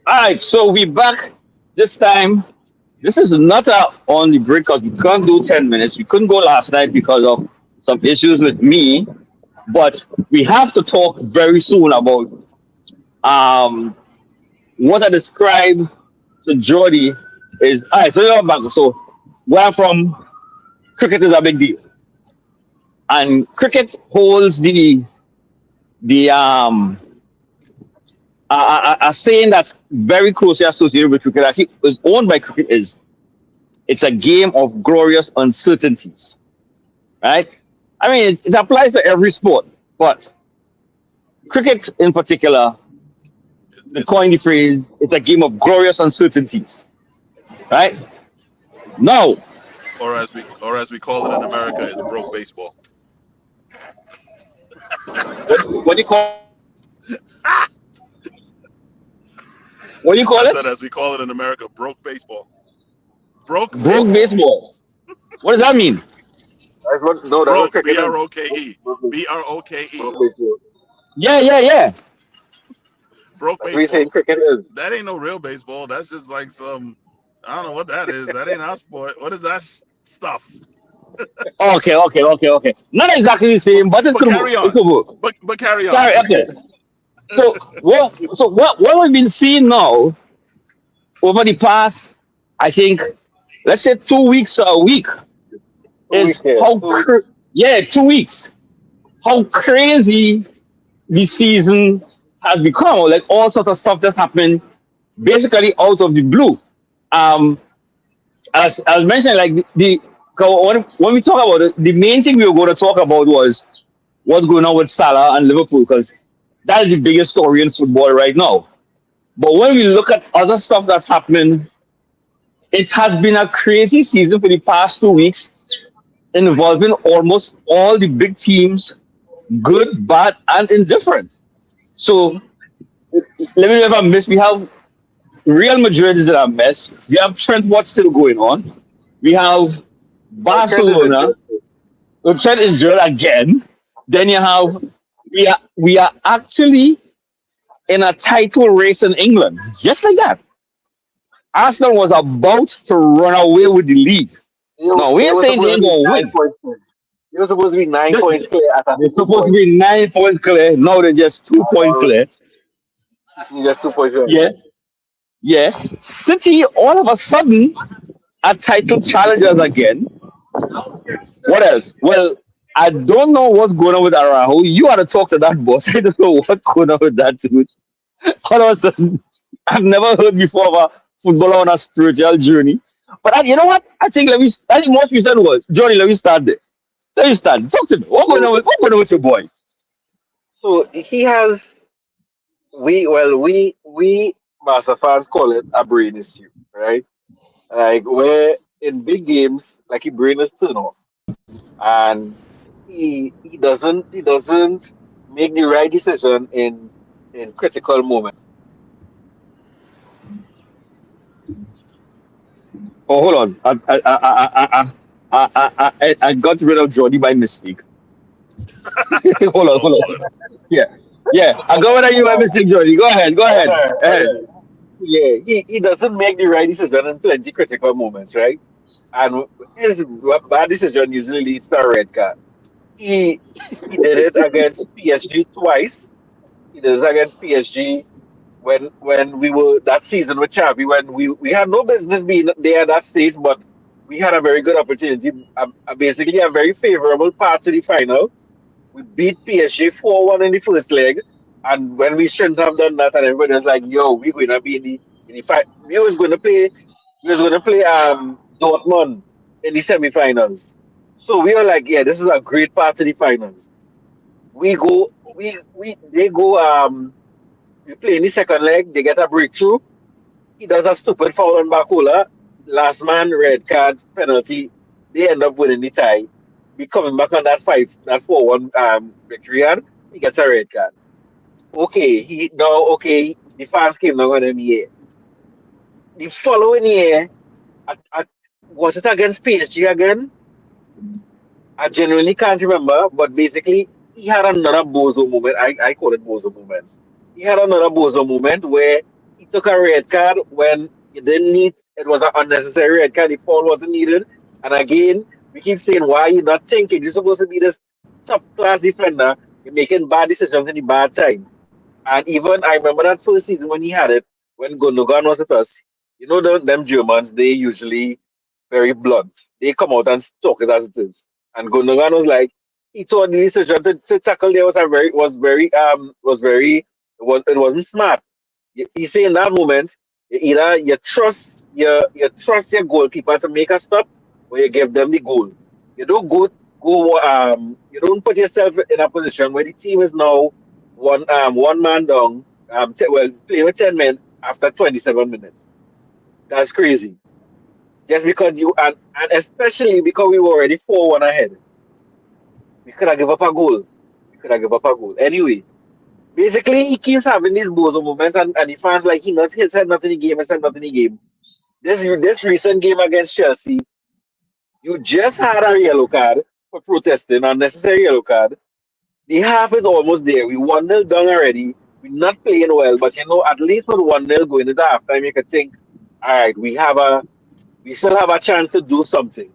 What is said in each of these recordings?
All right, so we back this time. This is not on the break because we can't do 10 minutes. We couldn't go last night because of some issues with me, but we have to talk very soon about um what I described to Jordy is all right. So you're back. So where I'm from, cricket is a big deal, and cricket holds the a saying that's very closely associated with cricket. Actually, is owned by cricket is it's a game of glorious uncertainties, right? I mean, it applies to every sport, but cricket in particular, they It's coined the phrase, it's a game of glorious uncertainties, right? Now, or as we call it in America, it's broke baseball. what do you call it? What do you call I it? said, as we call it in America, broke baseball. Broke Broke baseball. baseball. What does that mean? That's what no, that's what Broke. cricket B is. R O K E. Broke, B-R-O-K-E. broke baseball. Yeah, yeah, yeah. Broke That's what he's saying baseball. cricket is. That ain't no real baseball. That's just like some. I don't know what that is. That ain't our sport. What is that stuff? Okay, okay, okay, okay. Not exactly the But same, but it but could work. carry It on. could work. But carry on. Sorry, okay. So what we've been seeing now over the past, I think, let's say 2 weeks or a week, Two is weeks here. how Two weeks. yeah, 2 weeks, how crazy the season has become. Like all sorts of stuff just happening basically out of the blue. Um, as I was mentioning, like the when we talk about it, the main thing we were going to talk about was what's going on with Salah and Liverpool because that is the biggest story in football right now. But when we look at other stuff that's happening, it has been a crazy season for the past 2 weeks involving almost all the big teams, good, bad, and indifferent. So Mm-hmm. let me never miss. We have Real Madrid is in a mess. We have Trent what's still going on. We have Well, trend is Barcelona interesting. with Trent injured again. Then you have we are actually in a title race in England. Just like that. Arsenal was about to run away with the league. No, we They ain't were saying they supposed to ain't be gonna nine win. points clear. They were supposed to be nine They- points clear at They're 32 supposed to points. be 9 points clear. Now they're just 2 points Now clear. you just 2 points right. Yeah, yeah. City all of a sudden are title challengers again. What else? Well, I don't know what's going on with Araújo. You ought to talk to that boss. I don't know what's going on with that dude. All of a sudden, I've never heard before of a footballer on a spiritual journey. But you know what? I think most people said was Johnny. Let me start there. Let me start. Talk to me. So, What's going on with your boy? so he has we Barca fans call it a brain issue, right? Like where in big games, like his brain is turned off, and he doesn't make the right decision in critical moments. Oh, hold on. I got rid of Johnny by mistake. Hold on. Yeah, yeah. I got rid of you by mistake, Johnny. Go ahead. Go ahead. Okay, Ahead. okay. Yeah, he doesn't make the right decision in plenty critical moments, right? And his bad decision usually leads to a red card. He he did it against PSG twice. He did it against PSG when we were that season with Xavi when we had no business being there at that stage, but we had a very good opportunity, basically a very favorable path to the final. We beat PSG 4-1 in the first leg, and when we shouldn't have done that, and everybody was like, "Yo, we're gonna be in the fight." We was gonna play Dortmund in the semifinals. So we were like, "Yeah, this is a great part to the finals." We go, we they go we play in the second leg. They get a breakthrough. He does a stupid foul on Bacola. Last man, red card, penalty. They end up winning the tie. We coming back on that 4-1 victory, and he gets a red card. Okay, the fans came down on him here. The following year, was it against PSG again? I genuinely can't remember, but basically, he had another bozo moment. I call it bozo moments. He had another bozo moment where he took a red card when you didn't need. It was an unnecessary red card. The foul wasn't needed. And again, we keep saying, why are you not thinking? You're supposed to be this top class defender. You're making bad decisions in the bad time. And even I remember that first season when he had it, when Gundogan was with us. You know, them Germans, they usually very blunt. They come out and talk it as it is. And Gundogan was like, he thought the decision to tackle there it wasn't smart. You see, in that moment, either you trust your goalkeeper to make a stop, or you give them the goal. You don't you don't put yourself in a position where the team is now one man down, playing with 10 men after 27 minutes. That's crazy. Just because and especially because we were already 4-1 ahead, we could have give up a goal. We could have give up a goal. Anyway, basically he keeps having these bozo moments, and the fans like he not his head not in the game, his head not in the game. This recent game against Chelsea, you just had a yellow card for protesting, unnecessary yellow card. The half is almost there. We 1-0 down already. We're not playing well, but at least with 1-0 going into halftime, you could think, all right, we still have a chance to do something.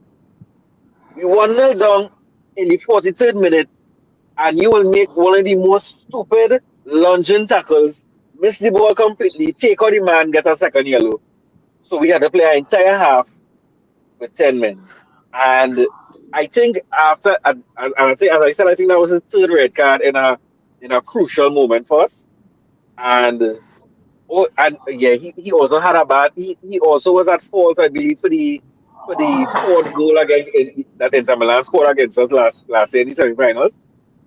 We 1-0 down in the 43rd minute, and you will make one of the most stupid lunging tackles, miss the ball completely, take out the man, get a second yellow. So we had to play an entire half with 10 men. And I think I think, as I said, I think that was his third red card in a crucial moment for us. And and yeah, he also had a bad. He also was at fault, I believe, for the fourth goal that Inter Milan scored against us last year in the semifinals.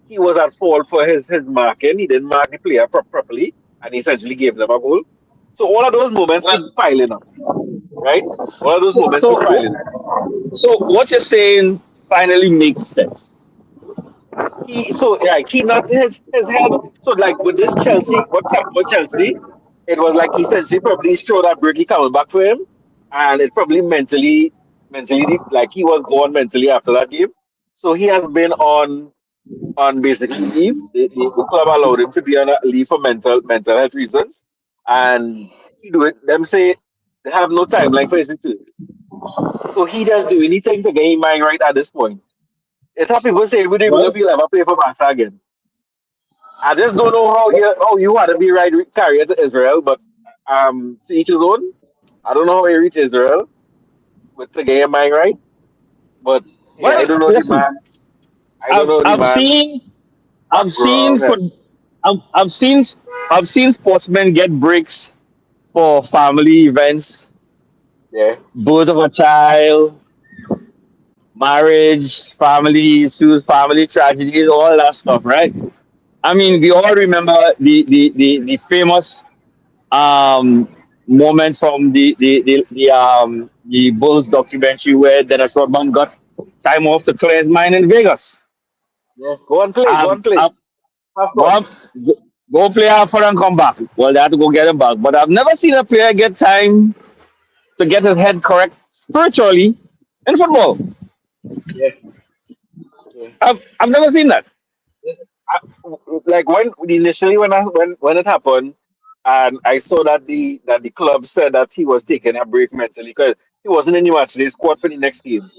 He was at fault for his marking. He didn't mark the player properly, and he essentially gave them a goal. So all of those moments keep Well, piling up, right? All of those so, moments keep piling up. so what you're saying finally makes sense. He knocked his head. So like with this Chelsea, what happened with Chelsea? It was like essentially probably showed that Brady coming back for him, and it probably mentally like he was gone mentally after that game. So he has been on basically leave. The club allowed him to be on a leave for mental health reasons, and he do it. Them say they have no timeline for his return. So he does do anything to get his mind right at this point. It's how people say we don't even know if Well, he'll ever play for Barca again. I just don't know how you had to be right with carrier to Israel, but to each his own. I don't know how he reached Israel with to get your mind right, but hey, I well, don't know the listen. man. I don't I've know the I've man seen I've seen background for and I've seen sportsmen get breaks for family events, yeah, birth of a child, marriage, family issues, family tragedies, all that stuff, right? I yeah, mean, we all remember the famous um, moment from the Bulls documentary where Dennis Rodman got time off to clear his mind in Vegas. yeah. Go and play, go Um, and play. um, Have go, fun. up, go play half and come back. Well, they have to go get him back. But I've never seen a player get time to get his head correct spiritually in football. Yeah, yeah. I've never seen that. I, like initially when it happened, and I saw that the club said that he was taking a break mentally because he wasn't in the match. They squad for the next game,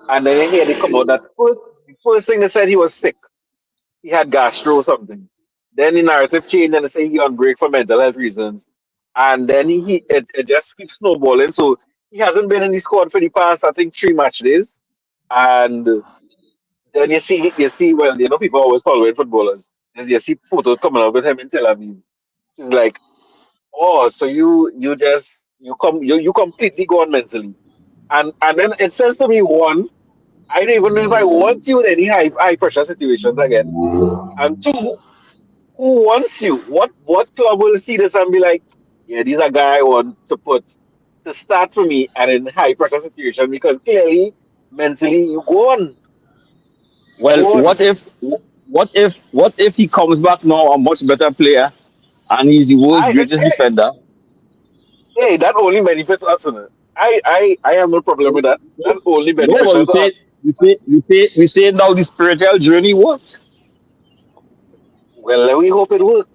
and then here they come out that the first thing they said he was sick. He had gastro or something. Then the narrative changed and they say he on break for mental health reasons, and then it just keeps snowballing. So he hasn't been in the squad for the past I think 3 match days, and then well, people always following footballers. And you see photos coming out with him in Tel Aviv. It's like, oh, so you completely gone mentally. And then it says to me, one, I don't even know if I want you in any high pressure situations again. And two, who wants you? What club will see this and be like, yeah, these are guy I want to put to start for me and in high pressure situation because clearly mentally you Well, go on. what if he comes back now a much better player and he's the world's I greatest defender? Hey, that only benefits us. Innit? I have no problem with that. That only No, but beneficial to us. we say now the spiritual journey worked. Well, we hope it works.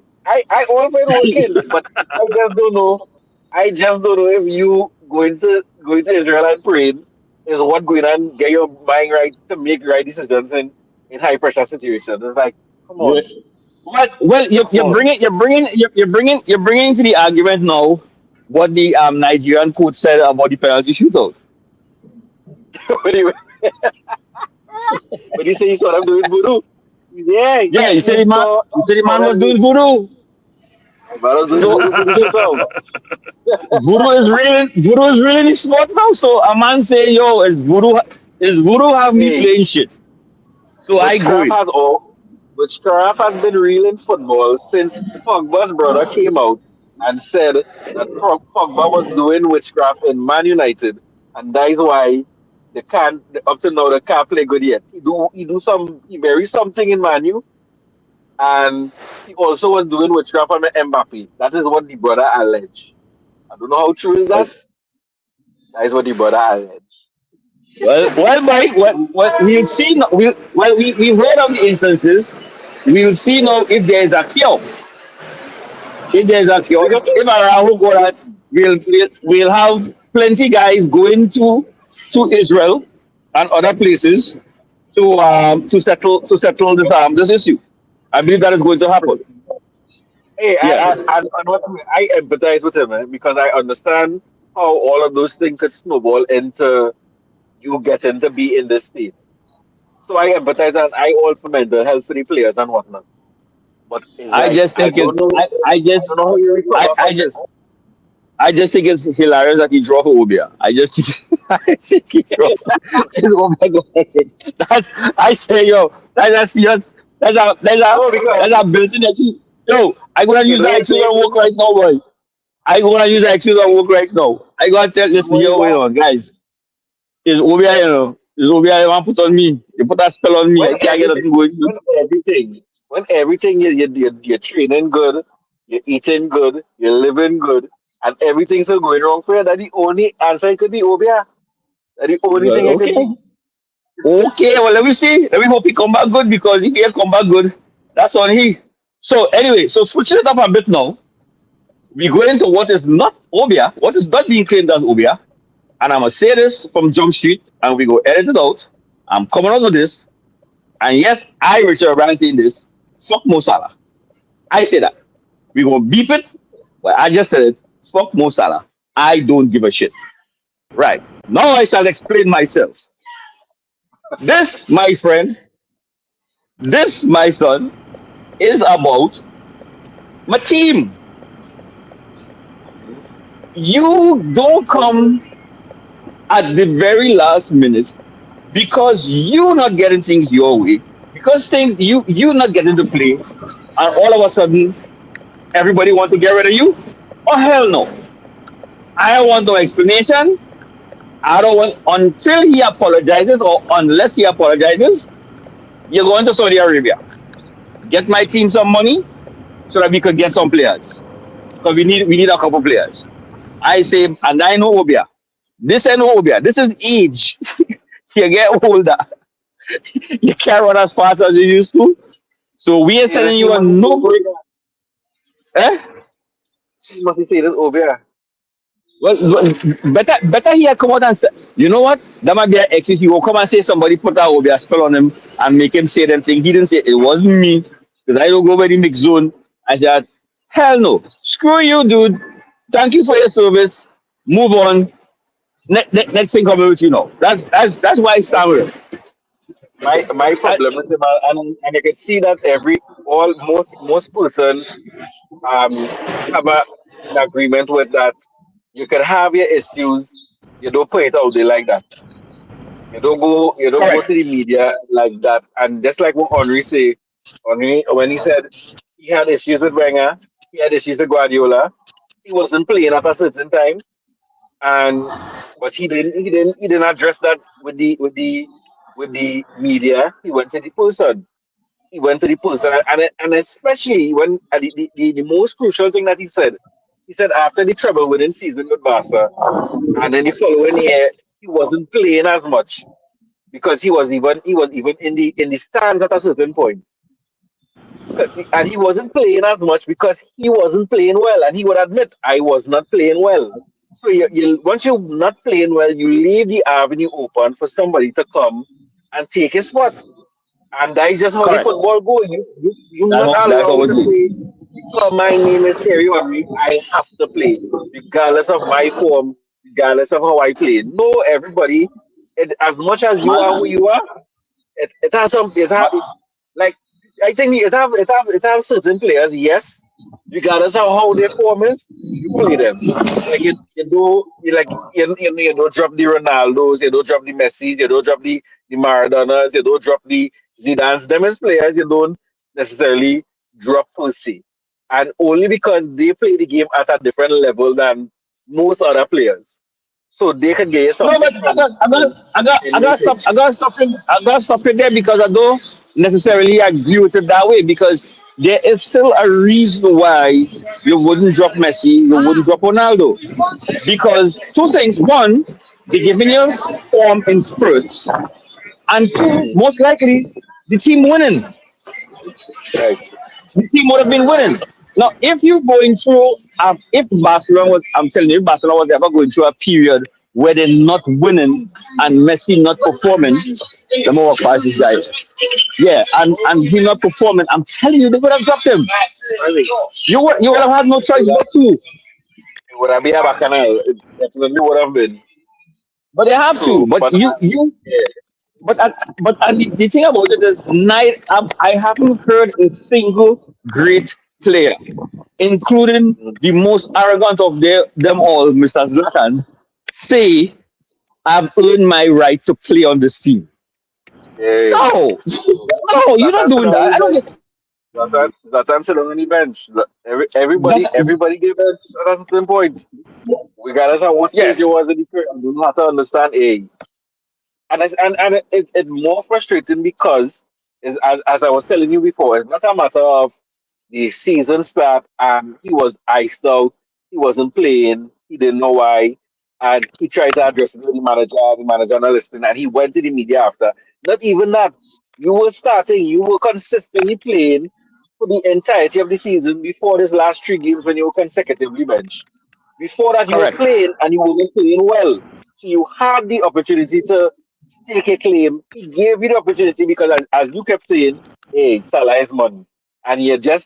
I hope it working, but I just don't know. I just don't know if you going to Israel and praying is what going on get your mind right to make right decisions in high pressure situations. It's like, come Yeah. on, Well, come you're on. bringing, you're bringing to the argument now what the Nigerian coach said about the penalty shootout. But anyway, but he said he saw them doing voodoo. Yeah, Yeah, he saw he said the man was apparently doing voodoo. the man was doing So voodoo so shootout. voodoo is really the sport now. So a man say, yo, is voodoo have me Hey, playing shit. So I go witchcraft it. has all witchcraft has been real in football since Pogba's brother came out and said that Pogba was doing witchcraft in Man United, and that is why they can't up to now they can't play good yet. He bury something in Manu, and he also was doing witchcraft on Mbappe. That is what the brother alleged. I don't know how true is Well, that. That is what the brother alleged. Mike, we'll see. We've heard of the instances. We'll see now if there is a cure. If there's a cure, Because if Araújo go that, we'll have plenty guys going to Israel and other places to settle this issue. I believe that is going to happen. hey, Yeah. and what I empathize with him, because I understand how all of those things could snowball into you getting to be in this state. So I empathize and I all for mental health for the players and whatnot. But it's I like just think it's I don't know how you recover I from just this. I just think it's hilarious that he draw for Obia. I just think I think he draw for oh my god. That's I say yo, that's just No, because that's a built-in excuse. Yo, I gonna you use know that you excuse say on work right now, boy. I gonna use that excuse on work right now. I gotta tell you listen, know yo, wait what on guys. It's Obia, you know. It's Obia you want to put on me. You put that spell on me. when I can't get everything nothing going. when everything you're training good, you're eating good, you're living good, and everything's still going wrong for you, that the only answer could be Obia. That the only thing Well, it could okay. be. Okay, well, let me see. Let me hope he come back good because if he come back good, that's on he. So anyway, so switching it up a bit now, we go into what is not Obia, what is not being claimed as Obia, and I'm gonna say this from Jump Street, and we go edit it out. I'm coming out with this, and yes, I Richard Brand saying this. Fuck Mo Salah. I say that. We gonna beep it, but I just said it. Fuck Mo Salah. I don't give a shit. Right now, I shall explain myself. This, my friend, this, my son, is about my team. Mhm. You don't come at the very last minute because you not getting things your way, because things you not getting to play, and all of a sudden everybody wants to get rid of you. Oh hell no! I don't want no explanation. I don't want until he apologizes or unless he apologizes. You're going to Saudi Arabia. Get my team some money so that we could get some players because we need a couple players. I say, and I know Obia. This ain't Obia. This is age. You get older. You can't run as fast as you used to. So we are Say this, telling you you a must be no saying break. Obia. Eh? You must be saying this Obia. Well, better he had come out and say, you know what? That might be an excuse. You will come and say somebody put a Obia spell on him and make him say them thing. He didn't say it wasn't me because I don't go by the mix zone. I said, hell no. Screw you, dude. Thank you for your service. Move on. Next thing coming with you know. That's why I stand with him. My problem with him, and you can see that most persons um have an agreement with that. You can have your issues, you don't put it out there like that. You don't go to Correct. the media like that. And just like what Henry say, Henry when he said he had issues with Wenger, he had issues with Guardiola, he wasn't playing at a certain time, and but he didn't address that with the media. He went to the person. He went to the person, and especially when the most crucial thing that he said after the treble winning season with Barca, and then the following year he wasn't playing as much because he was even in the stands at a certain point. and he wasn't playing as much because he wasn't playing well, and he would admit I was not playing well. So you once you're not playing well, you leave the avenue open for somebody to come and take his spot, and that is just how the Correct. football go. You not That's allowed always to good. say because my name is Terry Henry, I have to play regardless of my form, regardless of how I play. No, everybody, as much as you are who Man, you are, it has some like I think it have certain players, yes, regardless of how their form is, you play them. Like you don't drop the Ronaldos, you don't drop the Messis, you don't drop the Maradonas, you don't drop the Zidanes. Them as players you don't necessarily drop per se. And only because they play the game at a different level than most other players. So they can get you no, but something from anything. I got to stop it there because I don't necessarily agree with it that way because there is still a reason why you wouldn't drop Messi, you wouldn't drop Ronaldo. Because two things: one, they giving you form in spurts, and two, Mhm. most likely the team winning. Right. The team would have been winning. Now, if you're going through, if Barcelona was, I'm telling you, if Barcelona was ever going through a period where they're not winning and Messi not performing, the more past this guy. Yeah, and he not performing, I'm telling you, they would have dropped him. You would have had no choice but to. It would have been a bacchanal. It definitely would have been. But they have to. So, but yeah, The thing about it is, I haven't heard a single great player, including mm, the most arrogant of them all, Mr. Zlatan, say, I've earned my right to play on this team. yeah. No, That, no, you're not Zlatan sit doing down on that. the I don't bench. get Zlatan sit down on the bench. that. Everybody gave bench at a certain point. Regardless of what Yeah, stage you was in the career, you don't have to understand a. And it's more frustrating because, as I was telling you before, it's not a matter of the season start and he was iced out, he wasn't playing, he didn't know why, and he tried to address it with the manager not listening, and he went to the media after. Not even that. You were starting, you were consistently playing for the entirety of the season before these last three games when you were consecutively benched. Before that, you were correct. playing and you weren't playing well. So you had the opportunity to stake a claim. He gave you the opportunity because, as you kept saying, hey, Salah is money. And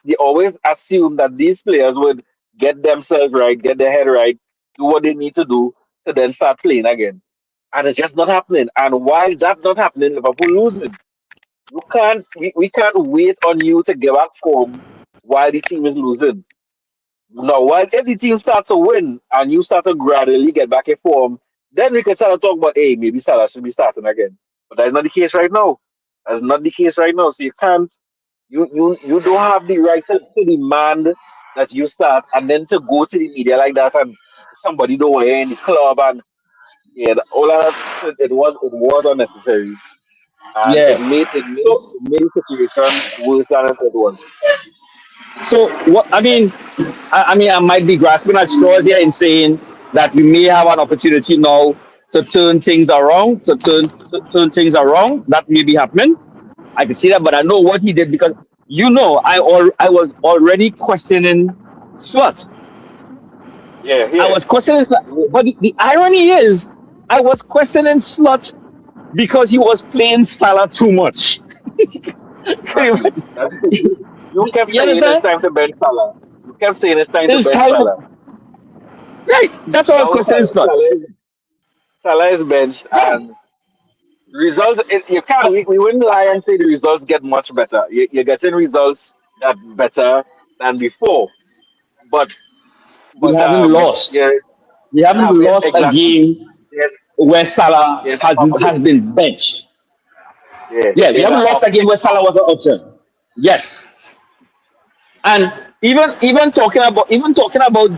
they always assume that these players would get themselves right, get their head right, do what they need to do to then start playing again. And it's just not happening. And while that's not happening, Liverpool losing. We can't wait on you to get back form while the team is losing. No, while if the team starts to win and you start to gradually get back in form, then we can start to talk about, hey, maybe Salah should be starting again. But that's not the case right now. That's not the case right now. So you don't have the right to demand that you start and then to go to the media like that and somebody don't want you in the club and yeah, all of that it was unnecessary and Yeah. it made the situation worse than it was. So what I mean, I might be grasping at straws here in saying that we may have an opportunity now to turn things around, to turn things around. That may be happening. I can see that, but I know what he did because I was already questioning Slot. Yeah, I yeah. was questioning Slot, but the irony is, I was questioning Slot because he was playing Salah too much. Pretty Exactly. much. That's because you kept You saying it's understand? time to bench Salah. You kept saying it's time to It's bench time to Salah. right. That's what I was Now questioning Slot. Salah is benched Yeah. and results you can't But we wouldn't lie and say the results get much better. You're getting results that better than before. But we but haven't lost. yeah, We you haven't have it lost a exactly. game There's where Salah there's has confidence. been benched. Yeah, Yeah, we there's haven't an lost a game optics where Salah now. was an option. Yes, and even talking about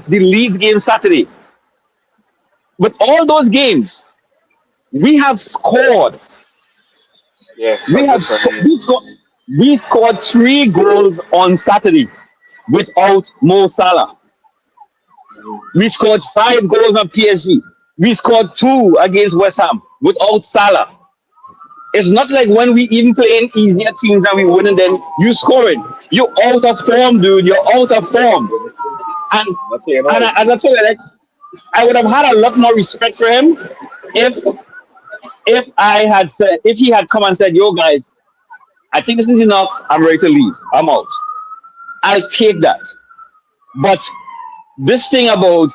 the Leeds game Saturday. With all those games, we have scored. Yeah, We have consistently. we scored 3 goals on Saturday without Mo Salah. Mhm. We scored 5 goals on PSG. We scored two against West Ham without Salah. It's not like when we even playing easier teams and we win and then you scoring. You out of form, dude. You're out of form. And Not playing and well. as I told you, like I would have had a lot more respect for him if if he had come and said, "Yo, guys, I think this is enough. I'm ready to leave. I'm out." I'll take that. But this thing about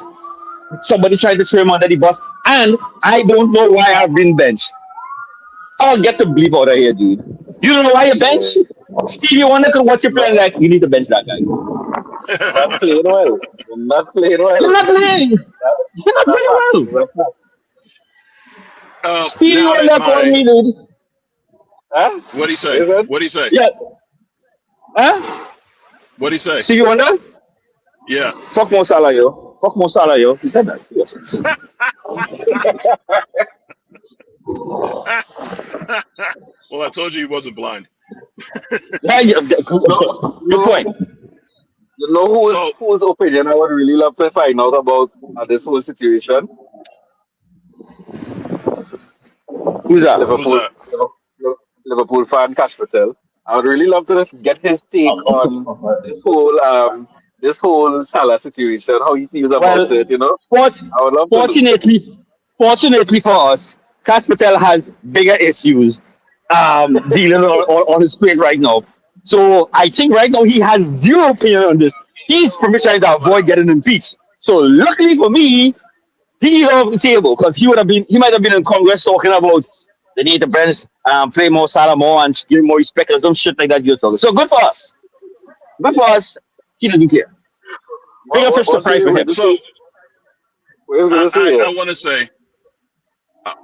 somebody trying to throw him under the bus, and I don't know why I've been benched. I'll get to bleep out of here, dude. You don't know why you bench? Yeah. Stevie Wonder could watch you Not, playing like you need to bench that guy. not playing well. Not playing You're well. not playing. That, You're not that playing fact. well. That fact. Stevie Now that Wonder called my me, dude. Huh? What'd he say? Is it? What'd he say? Yes. Huh? What'd he say? Stevie Wonder? Yeah. Fuck Mo Salah, yo. Fuck Mo Salah, yo. He said that. Seriously. Well, I told you he wasn't blind. Yeah, yeah, good You good point. know, you know So whose opinion I would really love to find out about this whole situation? Who's that? who's Liverpool that? Liverpool fan Cash Patel. I would really love to get his take on this whole Salah situation, how he feels about Well, it. You know, fort- I would love to know. fortunately for us, Cash Patel has bigger issues dealing on his plate right now. So I think right now he has zero opinion on this. He's probably trying to avoid getting impeached. So luckily for me, he's off the table because he might have been in Congress talking about the need to bench, play more Salah more and give him more respect or some shit like that. You're talking. So good for us. Good for us. He doesn't care. Bigger fish to What were fry you for going him. to So say? What were you going I to say? I, Yeah? I want to say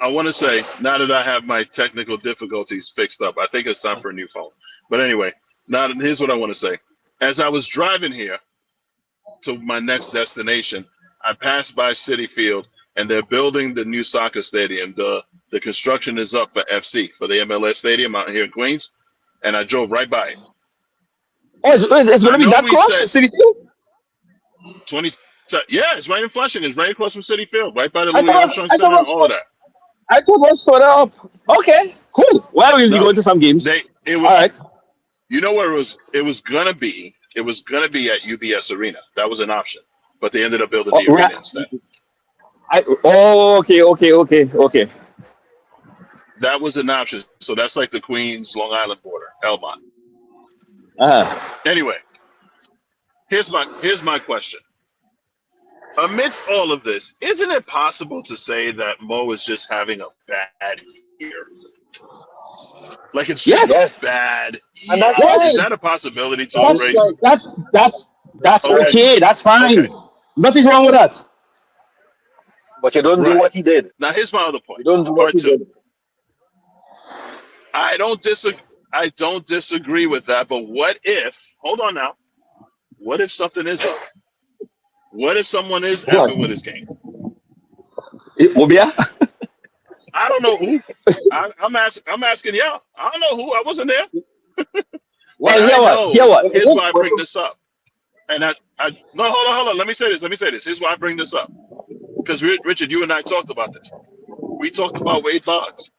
I want to say now that I have my technical difficulties fixed up, I think it's time for a new phone. But anyway, now here's what I want to say. As I was driving here to my next destination, I passed by City Field, and they're building the new soccer stadium. The construction is up for FC, for the MLS stadium out here in Queens, and I drove right by it. Oh, it's going I to be know that we close to said City Field? 20. Yeah, it's right in Flushing. It's right across from City Field, right by the I Louis thought Armstrong I thought Center, it and all of was that. I thought it was further up. Okay, cool. Well, we'll be No, going to some games. it All was. right. You know where it was? It was gonna be. It was gonna be at UBS Arena. That was an option, but they ended up building Oh, the arena instead. Okay. That was an option. So that's like the Queens Long Island border, Elmont. Uh-huh. Anyway, here's my question. Amidst all of this, isn't it possible to say that Mo is just having a bad year? Like it's just a Yes, Yes, bad and year. that's Is yes. fine. that a possibility to That's That's erase? fine. that's that's that's Okay, Yes, okay. That's okay, fine. Nothing wrong with that. but you don't do right. what he did. Now here's my other You point. don't do what Part he two. did. I don't disagree. I don't disagree with that. But what if? Hold on now. What if something is up? What if someone is What? effing with his game? Obia? I don't know who. I'm asking y'all. I don't know who. I wasn't there, but Well, I hear what? Hear know. what? Here's why I What bring this up. And I no, hold on. Let me say this. Here's why I bring this up. Because Richard, you and I talked about this. We talked about Wade Boggs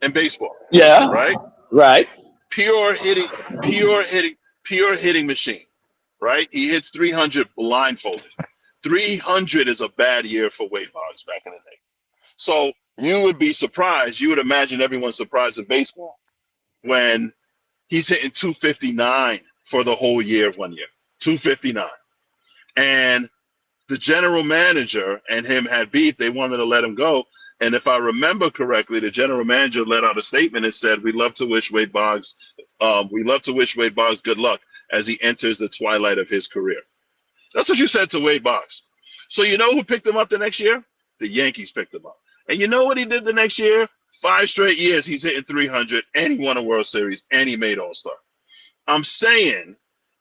in baseball, Yeah. right? Right. Pure hitting, pure hitting machine, right? He hits 300 blindfolded. 300 is a bad year for Wade Boggs back in the day. So you would be surprised. You would imagine everyone's surprised in baseball when he's hitting 259 for the whole year of 1 year. 259. And the general manager and him had beef. They wanted to let him go. And if I remember correctly, the general manager let out a statement and said, "We love to wish Wade Boggs good luck as he enters the twilight of his career." That's what you said to Wade Boggs. So you know who picked him up the next year? The Yankees picked him up. And you know what he did the next year? 5 straight years he's hitting 300, and he won a World Series, and he made All-Star. I'm saying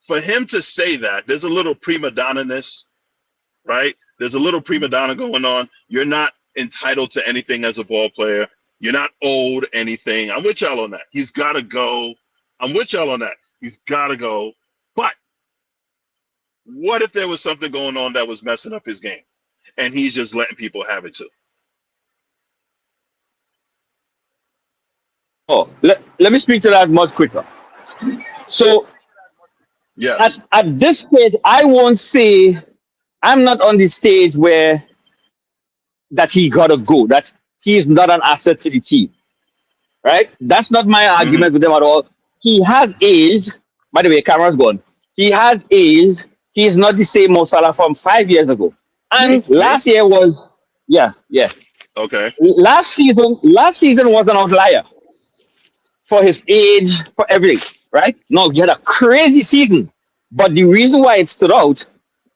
for him to say that, there's a little prima donna-ness, right? There's a little prima donna going on. You're not entitled to anything as a ball player. You're not owed anything. I'm with y'all on that. He's got to go. I'm with y'all on that. He's got to go. But what if there was something going on that was messing up his game, and he's just letting people have it too? let me speak to that much quicker. So Yes. at this stage, I won't say I'm not on the stage where that he gotta go, that he is not an asset to the team, right? That's not my Mm-hmm. argument with him at all. He has aged. By the way, camera's gone. He has aged. He is not the same Mo Salah from 5 years ago. Me? And Me? last year was, yeah, yeah. Okay. Last season was an outlier for his age, for everything, right? No, he had a crazy season. But the reason why it stood out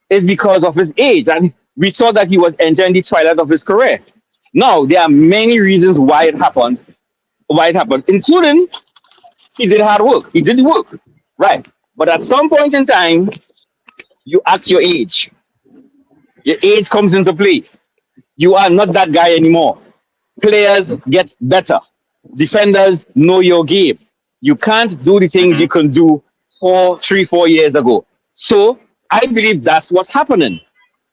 is because of his age. And we saw that he was entering the twilight of his career. Now, there are many reasons why it happened, including he did hard work. He did work, right? But at some point in time, you act your age. Your age comes into play. You are not that guy anymore. Players get better. Defenders know your game. You can't do the things Mm-hmm. you can do 4 years ago. So I believe that's what's happening.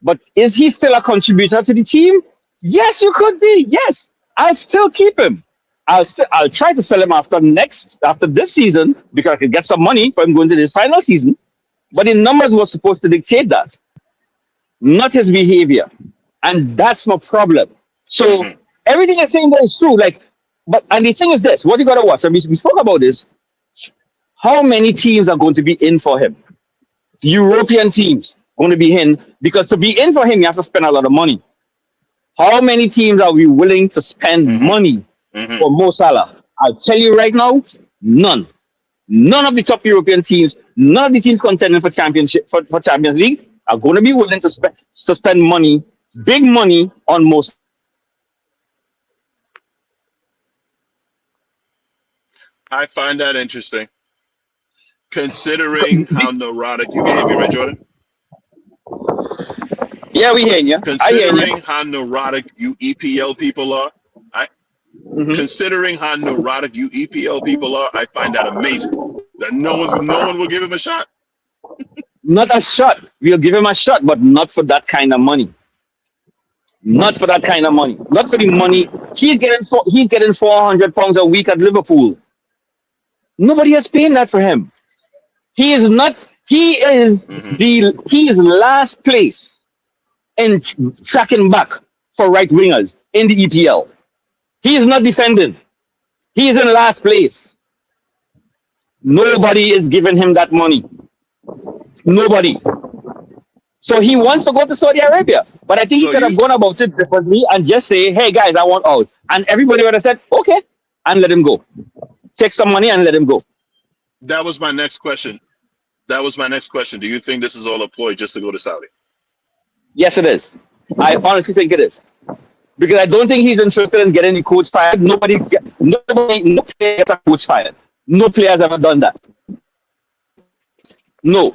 But is he still a contributor to the team? Yes, you could be. Yes, I'll still keep him. I'll try to sell him after this season because I could get some money for him going to this final season. But the numbers were supposed to dictate that, not his behavior, and that's my problem. So Mm-hmm. everything I'm saying there is true. Like, but and the thing is this: what you gotta watch, and we spoke about this. How many teams are going to be in for him? European teams going to be in because to be in for him, you have to spend a lot of money. How many teams are we willing to spend Mm-hmm. money Mm-hmm. for Mo Salah? I'll tell you right now, none. None of the top European teams, none of the teams contending for championship for Champions League are going to be willing to spend money, big money on Mo. I find that interesting, considering how neurotic you can hear me, right, Jordan? Yeah, we hearing you. I hear you. Considering how neurotic you EPL people are, I Hmm. considering how neurotic you EPL people are, I find that amazing. That no one will give him a shot. Not a shot. We'll give him a shot, but not for that kind of money. Not for that kind of money. Not for the money. Mm-hmm. He's getting £400 a week at Liverpool. Nobody has paid that for him. He is not. Mm-hmm. He is last place in tracking back for right wingers in the EPL. He is not defending. He is in last place. Nobody is giving him that money. Nobody. So he wants to go to Saudi Arabia. But I think he So could have you gone about it differently and just say, hey guys, I want out. And everybody would have said, okay, and let him go. Take some money and let him go. that was my next question. That was my next question. Do you think this is all a ploy just to go to Saudi? Yes, it is. I honestly think it is. Because I don't think he's interested in getting the coach fired. No player gets a coach fired. No player has ever done that. No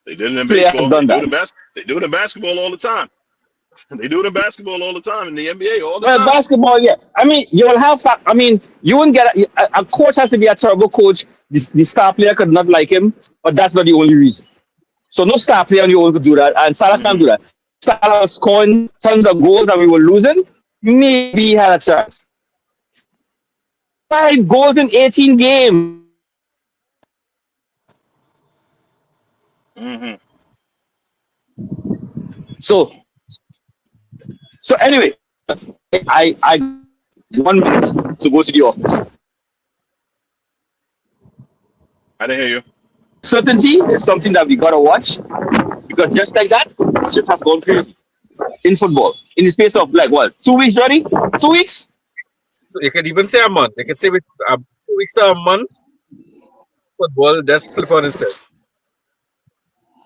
They did it in player has baseball. done that. They do it in basketball all the time. They do it in basketball all the time. In the NBA all the Well, time. basketball, yeah. I mean, you will have. I mean, you wouldn't get a coach has to be a terrible coach. The star player could not like him, but that's not the only reason. So no star player on your own could do that, and Salah can't Mm-hmm. do that. Salah was scoring tons of goals and we were losing. Maybe he had a chance. 5 goals in 18 games. Mm-hmm. So anyway, I 1 minute to go to the office. I didn't hear you. Certainty is something that we gotta watch because just like that, shit has gone crazy in football. In the space of like what, 2 weeks, Johnny? 2 weeks? You can even say a month. You can say with 2 weeks to a month, football just flip on itself.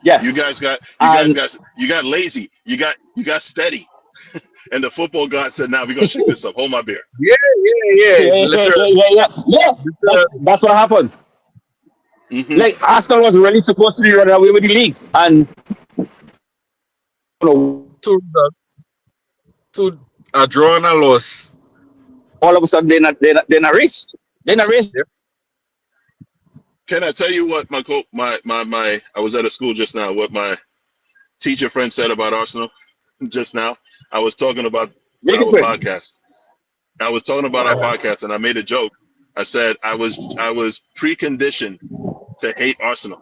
Yeah. And You got lazy. You got steady. And the football god said, "Now we're gonna shake this up. Hold my beer." Yeah. Literally. That's what happened. Mm-hmm. Like Arsenal was really supposed to be running away with the league, and you know, Two results, two a draw and a loss. all of a sudden they're in a race. They're in a race. Yep. Can I tell you what my I was at a school just now. What my teacher friend said about Arsenal just now. I was talking about Make it our quick. podcast. I was talking about our podcast, and I made a joke. I said I was preconditioned to hate Arsenal.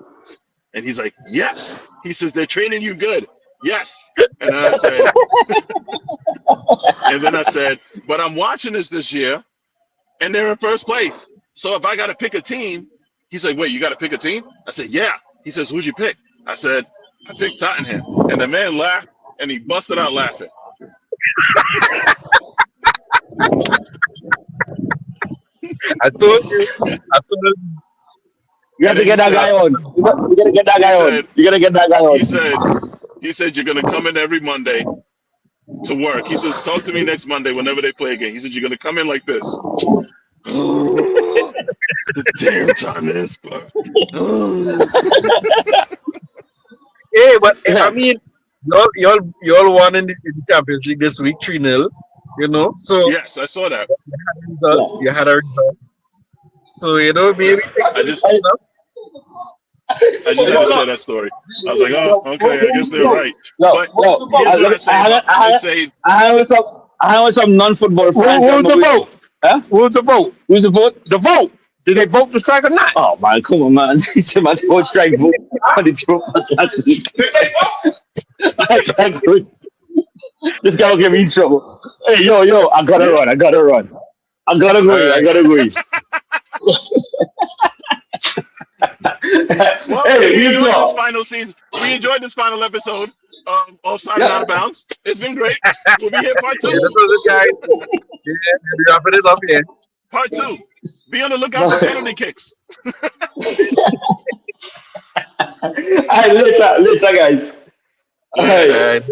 And he's like, yes. He says, they're training you good. Yes. And then I said, but I'm watching this year, and they're in first place. So if I got to pick a team, he's like, wait, you got to pick a team? I said, yeah. He says, who'd you pick? I said, I picked Tottenham. And the man laughed, and he busted out laughing. I told you. You have to get that guy on. You gotta get that guy on. You gotta get that guy on. He said, you're going to come in every Monday to work. He says, talk to me next Monday whenever they play again. He said, you're going to come in like this. The damn time is. Hey, but I mean, y'all won in the Champions League this week, 3-0. You know, so yes, I saw that. You had a result. So maybe I just had to share that story. I was like, oh, okay, I guess they're right. But here's what I say. I have some non-football fans. Who's the vote? Huh? Who's the vote? Who's the vote? The vote. Did they vote to strike or not? Oh man, come on, man! It's my vote strike vote. This guy will get me in trouble. Hey, yo! I gotta run. I gotta go. Well, Hey, we you enjoyed talk. this final season. We enjoyed this final episode of Offside and Out of Bounds. It's been great. We'll be here part 2. that was it, guys. Yeah, wrapping it up here. Part 2. Be on the lookout for penalty kicks. All right, later, guys. All right.